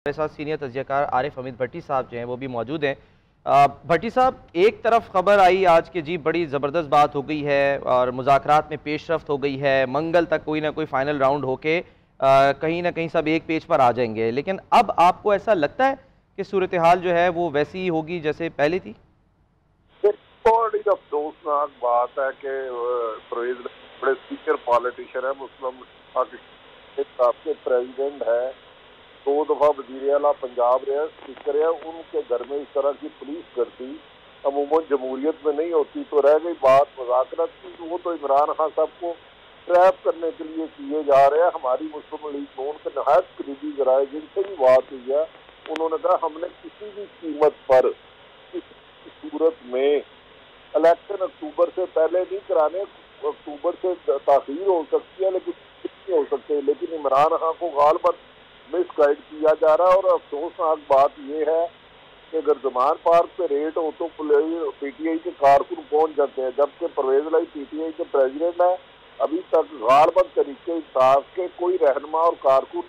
हमारे साथ सीनियर तज्ज़ियाकार आरिफ हमीद भट्टी साहब जो हैं वो भी मौजूद हैं। भट्टी साहब, एक तरफ खबर आई आज के जी बड़ी ज़बरदस्त बात हो गई है और मुज़ाकरात में पेशरफ्त हो गई है, मंगल तक कोई ना कोई फाइनल राउंड होके कहीं ना कहीं सब एक पेज पर आ जाएंगे, लेकिन अब आपको ऐसा लगता है कि सूरत हाल जो है वो वैसी ही होगी जैसे पहले थी? बड़ी अफसोसनाक बात है कि परवेज बड़े सीनियर पॉलिटिशियन है, मुस्लिम पाकिस्तान के प्रेसिडेंट है, 2 दफा वजीर आला पंजाब रहे, स्पीकर है, उनके घर में इस तरह की पुलिस गर्दी अमूमन जमहूरियत में नहीं होती। तो रह गई बात मुज़ाकरत की, वो तो इमरान खान साहब को ट्रैप करने के लिए किए जा रहे हैं। हमारी मुस्लिम लीग में उनके नहायत करीबी जराए जिनसे भी बात हुई है, उन्होंने कहा हमने किसी भी कीमत पर किसी सूरत में इलेक्शन अक्टूबर से पहले नहीं कराने, अक्टूबर से ताखीर हो सकती है लेकिन नहीं हो सकते। लेकिन इमरान खान को गालबन मिसगाइड किया जा रहा है। और अफसोसनाक बात यह है कि अगर जमान पार्क पे रेड हो तो पीटीआई के कारकुन पहुंच जाते हैं, जबकि परवेज लाई पीटीआई के प्रेसिडेंट है। अभी तक गालबन तरीके इंसाफ के कोई रहनुमा और कारकुन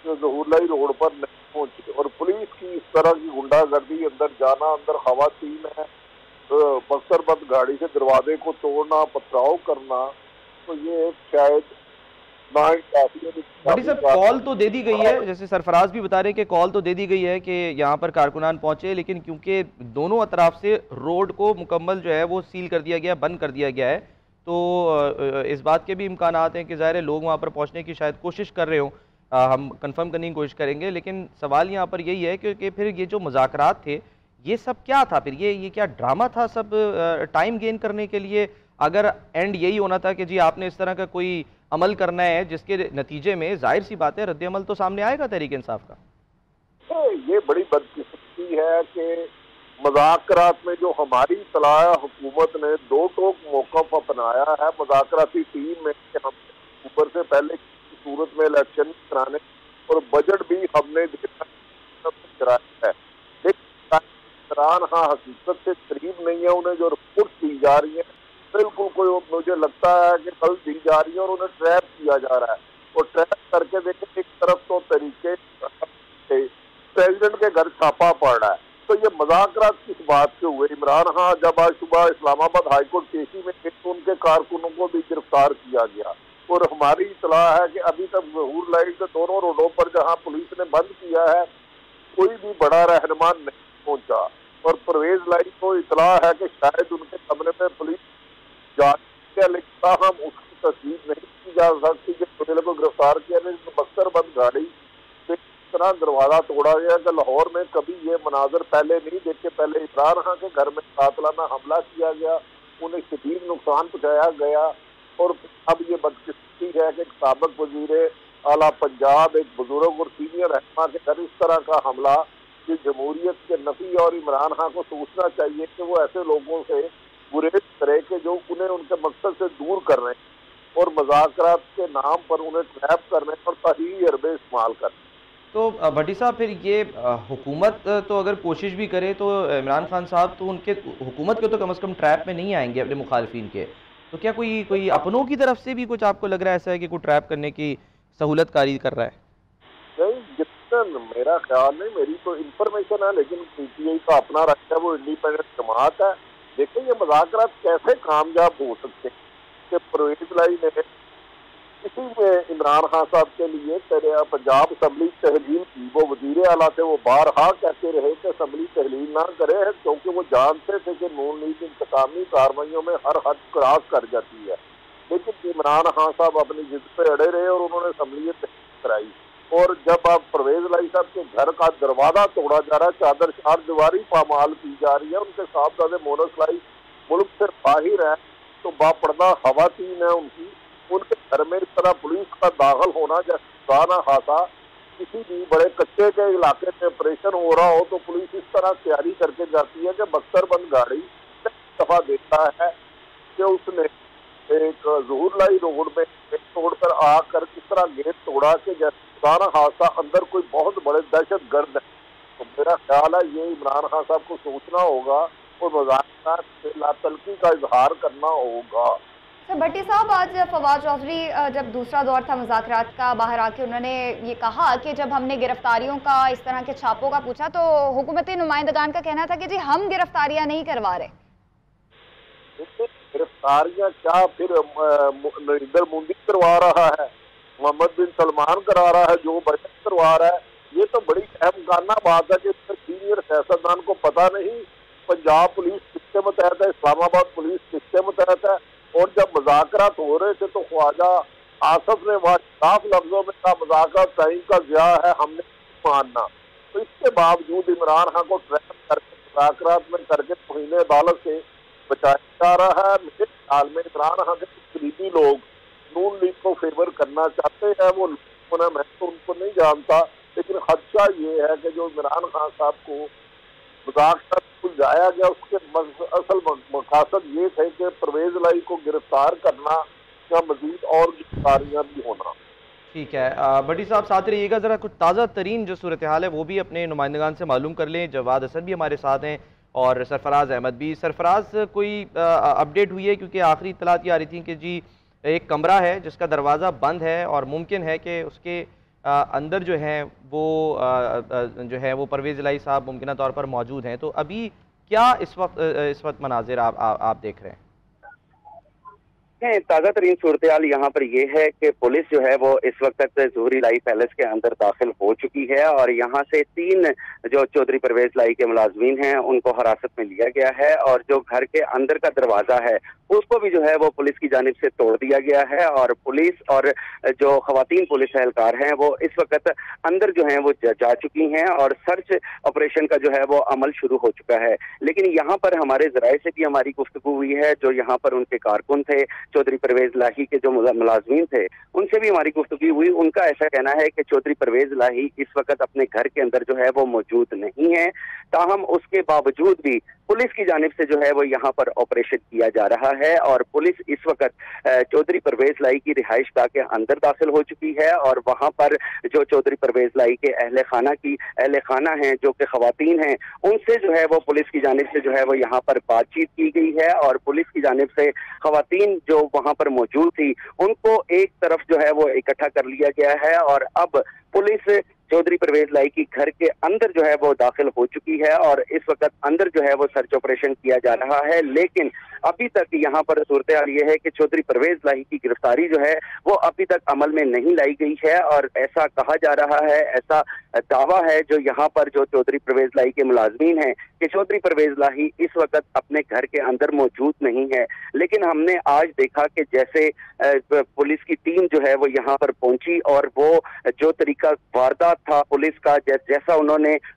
ज़हूरलाई रोड पर नहीं पहुंचे। और पुलिस की इस तरह की गुंडागर्दी, अंदर जाना, अंदर खवातीन है, बख्तरबंद गाड़ी से दरवाजे को तोड़ना, पथराव करना, तो ये शायद बड़ी साहब, कॉल तो दे दी गई है, जैसे सरफराज भी बता रहे हैं कि कॉल तो दे दी गई है कि यहाँ पर कारकुनान पहुंचे, लेकिन क्योंकि दोनों अतराफ से रोड को मुकम्मल जो है वो सील कर दिया गया, बंद कर दिया गया है, तो इस बात के भी इम्कान हैं कि ज़ाहिर है लोग वहाँ पर पहुँचने की शायद कोशिश कर रहे हों। हम कंफर्म करने की कोशिश करेंगे, लेकिन सवाल यहाँ पर यही है कि फिर ये जो मुज़ाकरात थे ये सब क्या था? फिर ये क्या ड्रामा था सब टाइम गेन करने के लिए? अगर एंड यही होना था कि जी आपने इस तरह का कोई अमल करना है जिसके नतीजे में जाहिर सी बात है रद्द अमल तो सामने आएगा तहरीक इंसाफ का। तो ये बड़ी बदकिस्मती है कि मुज़ाकरात में जो हमारी तलाया हुकूमत ने दो टोक मौक़िफ़ अपनाया है मुज़ाकराती टीम में कि हम ऊपर से पहले सूरत में इलेक्शन कराने और बजट भी हमने कराया है, लेकिन इमरान खान हकीकत से करीब नहीं है। उन्हें जो रिपोर्ट दी जा रही है बिल्कुल कोई, मुझे लगता है कि कल दी जा रही है और उन्हें ट्रैप किया जा रहा है। और ट्रैप करके देखें, एक तरफ तो तरीके प्रेसिडेंट के घर छापा पड़ रहा है, तो ये मुज़ाकरात किस बात के हुए? इमरान खान जब आज सुबह इस्लामाबाद हाईकोर्ट केसी में थे तो उनके कारकुनों को भी गिरफ्तार किया गया। और हमारी इतला है कि अभी तक ज़हूर लाइट के दोनों रोडों पर जहाँ पुलिस ने बंद किया है कोई भी बड़ा रहनुमा नहीं पहुंचा। और परवेज लाई को इतला है कि शायद उनके कमरे में पुलिस जांच, लेकिन हम उसकी तस्वीर नहीं की जा सकती कि पुलिस को गिरफ्तार किया, लेकिन बख्तरबंद गाड़ी से इस तरह दरवाजा तोड़ा गया कि लाहौर में कभी ये मनाजर पहले नहीं देखे। पहले इमरान खान के घर में कातलाना हमला किया गया, उन्हें शदीद नुकसान पहुंचाया गया। और अब ये बदकिस्मती है कि साबिक वजीर आला पंजाब, एक बुजुर्ग और सीनियर रहनुमा के घर इस तरह का हमला, कि जमहूरियत के नफी। और इमरान खान को सोचना चाहिए कि वो ऐसे लोगों से गुरेज करे कि जो उन्हें उनके मकसद से दूर कर रहे हैं और मुज़ाकरात के नाम पर उन्हें ट्रैप कर रहे हैं और तहरीरी हरबे इस्तेमाल कर रहे हैं। तो भट्टी साहब, फिर ये हुकूमत तो अगर कोशिश भी करे तो इमरान खान साहब तो उनके हुकूमत के तो कम से कम ट्रैप में नहीं आएंगे अपने मुखालफिन के, तो क्या कोई कोई अपनों की तरफ से भी कुछ आपको लग रहा है ऐसा है कि कोई ट्रैप करने की सहूलत कारी कर रहा है? नहीं, जितना मेरा ख्याल नहीं, मेरी तो इंफॉर्मेशन है, लेकिन पीटीआई का अपना रखता है, वो इंडिपेंडेंट जमात है। देखिए ये मुज़ाकरात कैसे कामयाब हो सकते हैं कि परवेज लाई ने इसी में इमरान खान साहब के लिए पंजाब असम्बली तहलील की, वो वजीर आला थे, वो बारहा कहते रहे कि असम्बली तहलील ना करे, क्योंकि वो जानते थे कि नून लीग इंतकामी कार्रवाइयों में हर हद क्रॉस कर जाती है। लेकिन इमरान खान साहब अपनी जिद पे अड़े रहे और उन्होंने असम्बली कराई। और जब अब परवेज लाई साहब के घर का दरवाजा तोड़ा जा रहा है, चादर चार दीवारी पामाल की जा रही है, उनके साहबजादे मोनस लाई मुल्क से बाहर है, तो बापर्दा खवातीन है उनके घर में इस तरह पुलिस का दाखिल होना जैसा ना खाता। किसी भी बड़े कच्चे के इलाके में ऑपरेशन हो रहा हो तो पुलिस इस तरह तैयारी करके जाती है कि बख्तरबंद गाड़ी दफा देता है कि उसने एक ज़हूर लाई रोड में रोड पर आकर किस तरह गेट तोड़ा के जैसा हादसा, अंदर कोई बहुत बड़े दहशत गर्द है। तो मेरा ख्याल है ये इमरान खान साहब को सोचना होगा और मुज़ाकरात से लातल्की का इजहार करना होगा। सर भट्टी साहब, आज फवाद चौधरी जब दूसरा दौर था मुज़ाकरात का, बाहर आके उन्होंने ये कहा कि जब हमने गिरफ्तारियों का, इस तरह के छापों का पूछा तो हुकूमती नुमाइंदगान का कहना था कि जी हम गिरफ्तारियां नहीं करवा रहे। गिरफ्तारियां क्या, फिर नरेंद्र मोदी करवा रहा है, मोहम्मद बिन सलमान करा रहा है, जो बजट करवा रहा है। ये तो बड़ी अहमकाना बात है कि सीनियर सियासतदान को पता नहीं पंजाब पुलिस किसके मतहत है, इस्लामाबाद पुलिस किसके मतहत है। और जब मुज़ाकरात हो रहे थे तो ख्वाजा आसफ ने वहाँ साफ लफ्जों में कहा मुज़ाकरात टाइम का ज़िया है, हमने नहीं मानना। तो इसके बावजूद इमरान खान को ट्रैप करके मुज़ाकरात में करके तौहीन अदालत से बचाया जा रहा है। मेरे ख्याल में इमरान खान के करीबी लोग नून लीग को फेवर करना चाहते हैं, वो मैं तो उनको नहीं जानता, लेकिन खदशा ये है कि जो इमरान खान साहब को मुज़ाकरात सुलझाया गया उसके असल मकसद ये थे कि परवेज लाई को गिरफ्तार करना या मजीद और गिरफ्तारियां भी होना। ठीक है, भट्टी साहब साथ रहिएगा, ज़रा कुछ ताज़ा तरीन जो सूरत हाल है वो भी अपने नुमाइंदगान से मालूम कर लें। जवाद असद भी हमारे साथ हैं और सरफराज अहमद भी। सरफराज, कोई अपडेट हुई है? क्योंकि आखिरी इत्तलात ये आ रही थी कि जी एक कमरा है जिसका दरवाज़ा बंद है और मुमकिन है कि उसके अंदर जो है वो परवेज़ इलाही साहब मुमकिन तौर पर मौजूद हैं। तो अभी क्या इस वक्त मनाजिर आप देख रहे हैं? ताज़ा तरीन सूरत हाल यहाँ पर यह है कि पुलिस जो है वो इस वक्त ज़ोहर इलाही पैलेस के अंदर दाखिल हो चुकी है और यहाँ से 3 जो चौधरी परवेज इलाही के मुलाजमीन हैं उनको हिरासत में लिया गया है और जो घर के अंदर का दरवाज़ा है उसको भी जो है वो पुलिस की जानिब से तोड़ दिया गया है और पुलिस और जो खवातीन पुलिस एहलकार हैं वो इस वक्त अंदर जो है वो जा चुकी हैं और सर्च ऑपरेशन का जो है वो अमल शुरू हो चुका है। लेकिन यहाँ पर हमारे ज़राए से भी हमारी गुफ्तगू हुई है, जो यहाँ पर उनके कारकुन थे, चौधरी परवेज इलाही के जो मुलाजमीन थे, उनसे भी हमारी गुफ्तगू हुई। उनका ऐसा कहना है कि चौधरी परवेज इलाही इस वक्त अपने घर के अंदर जो है वो मौजूद नहीं है, ताहम उसके बावजूद भी पुलिस की जानिब से जो है वो यहाँ पर ऑपरेशन किया जा रहा है और पुलिस इस वक्त चौधरी परवेज इलाही की रिहाइश गाह के अंदर दाखिल हो चुकी है और वहाँ पर जो चौधरी परवेज इलाही के अहले खाना हैं, जो कि खवातीन हैं, उनसे जो है वो पुलिस की जानिब से जो है वो यहाँ पर बातचीत की गई है और पुलिस की जानिब से खवातीन जो वहाँ पर मौजूद थी उनको एक तरफ जो है वो इकट्ठा कर लिया गया है और अब पुलिस चौधरी परवेज इलाही की घर के अंदर जो है वो दाखिल हो चुकी है और इस वक्त अंदर जो है वो सर्च ऑपरेशन किया जा रहा है। लेकिन अभी तक यहाँ पर सूरत हाल ये है कि चौधरी परवेज इलाही की गिरफ्तारी जो है वो अभी तक अमल में नहीं लाई गई है और ऐसा कहा जा रहा है, ऐसा दावा है जो यहाँ पर जो चौधरी परवेज इलाही के मुलाजमीन हैं कि चौधरी परवेज इलाही इस वक्त अपने घर के अंदर मौजूद नहीं है। लेकिन हमने आज देखा कि जैसे पुलिस की टीम जो है वो यहाँ पर पहुंची और वो जो तरीका वारदात था पुलिस का, जैसा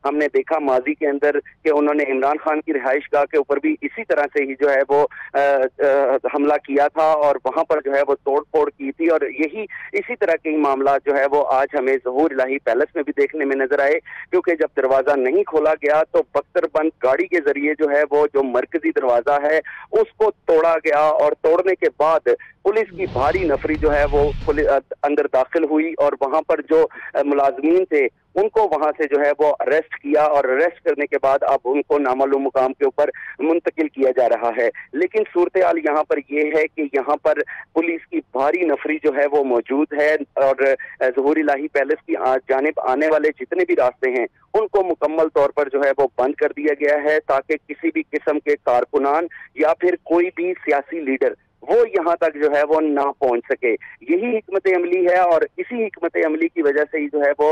हमने देखा माजी के अंदर कि उन्होंने इमरान खान की रिहाइश गाह के ऊपर भी इसी तरह से ही जो है वो हमला किया था और वहां पर जो है वो तोड़ फोड़ की थी और इसी तरह के ही मामला जो है वो आज हमें ज़ोहर इलाही पैलेस में भी देखने में नजर आए, क्योंकि जब दरवाजा नहीं खोला गया तो बख्तरबंद गाड़ी के जरिए जो है वो जो मरकजी दरवाजा है उसको तोड़ा गया और तोड़ने के बाद पुलिस की भारी नफरी जो है वो अंदर दाखिल हुई और वहां पर जो मुलाजमीन थे उनको वहां से जो है वो अरेस्ट किया और अरेस्ट करने के बाद अब उनको नामालूम मुकाम के ऊपर मुंतकिल किया जा रहा है। लेकिन सूरत हाल यहाँ पर यह है कि यहाँ पर पुलिस की भारी नफरी जो है वो मौजूद है और ज़ोहर इलाही पैलेस की जानिब आने वाले जितने भी रास्ते हैं उनको मुकम्मल तौर पर जो है वो बंद कर दिया गया है ताकि किसी भी किस्म के कारकुनान या फिर कोई भी सियासी लीडर वो यहाँ तक जो है वो ना पहुंच सके। यही हिकमत अमली है और इसी हिकमत अमली की वजह से ही जो है वो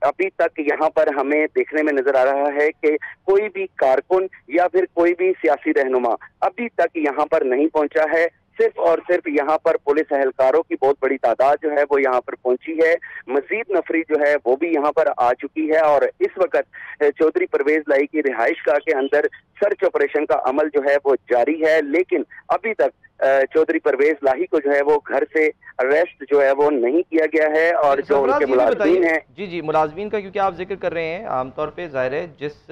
अभी तक यहाँ पर हमें देखने में नजर आ रहा है कि कोई भी कारकुन या फिर कोई भी सियासी रहनुमा अभी तक यहाँ पर नहीं पहुंचा है। सिर्फ और सिर्फ यहाँ पर पुलिस एहलकारों की बहुत बड़ी तादाद जो है वो यहाँ पर पहुंची है। मजीद नफरी जो है वो भी यहाँ पर आ चुकी है और इस वक्त चौधरी परवेज इलाही की रिहाइश गाह के अंदर सर्च ऑपरेशन का अमल जो है वो जारी है। लेकिन अभी तक चौधरी परवेज इलाही को जो है वो घर से अरेस्ट जो है वो नहीं किया गया है और जो उनके मुलाजमीन हैं जी मुलाजमीन का क्योंकि आप जिक्र कर रहे हैं, आमतौर पे जाहिर है जिस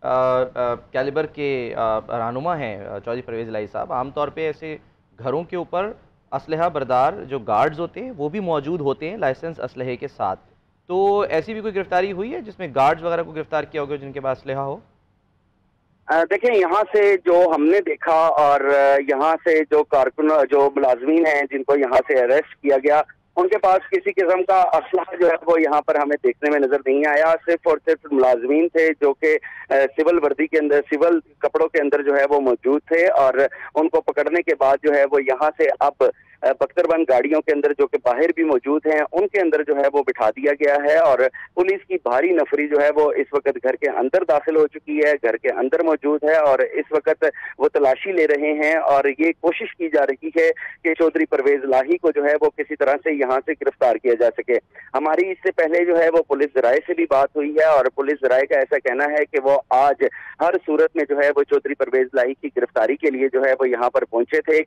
कैलिबर के रहनुमा हैं चौधरी परवेज इलाही साहब, आमतौर पे ऐसे घरों के ऊपर असलहा बरदार जो गार्ड्स होते हैं वो भी मौजूद होते हैं लाइसेंस असलहे के साथ। तो ऐसी भी कोई गिरफ्तारी हुई है जिसमें गार्ड्स वगैरह को गिरफ्तार किया होगा जिनके पास असलहा हो? देखिए, यहाँ से जो हमने देखा और यहाँ से जो कारकुन जो मुलाजमीन हैं जिनको यहाँ से अरेस्ट किया गया, उनके पास किसी किस्म का असला जो है वो यहाँ पर हमें देखने में नजर नहीं आया। सिर्फ और सिर्फ मुलाजमीन थे जो कि सिविल वर्दी के अंदर, सिविल कपड़ों के अंदर जो है वो मौजूद थे, और उनको पकड़ने के बाद जो है वो यहाँ से अब बख्तरबंद गाड़ियों के अंदर जो कि बाहर भी मौजूद हैं, उनके अंदर जो है वो बिठा दिया गया है। और पुलिस की भारी नफरी जो है वो इस वक्त घर के अंदर दाखिल हो चुकी है, घर के अंदर मौजूद है, और इस वक्त वो तलाशी ले रहे हैं और ये कोशिश की जा रही है कि चौधरी परवेज लाही को जो है वो किसी तरह से यहाँ से गिरफ्तार किया जा सके। हमारी इससे पहले जो है वो पुलिस जराये से भी बात हुई है, और पुलिस जराये का ऐसा कहना है कि वो आज हर सूरत में जो है वो चौधरी परवेज लाही की गिरफ्तारी के लिए जो है वो यहाँ पर पहुंचे थे,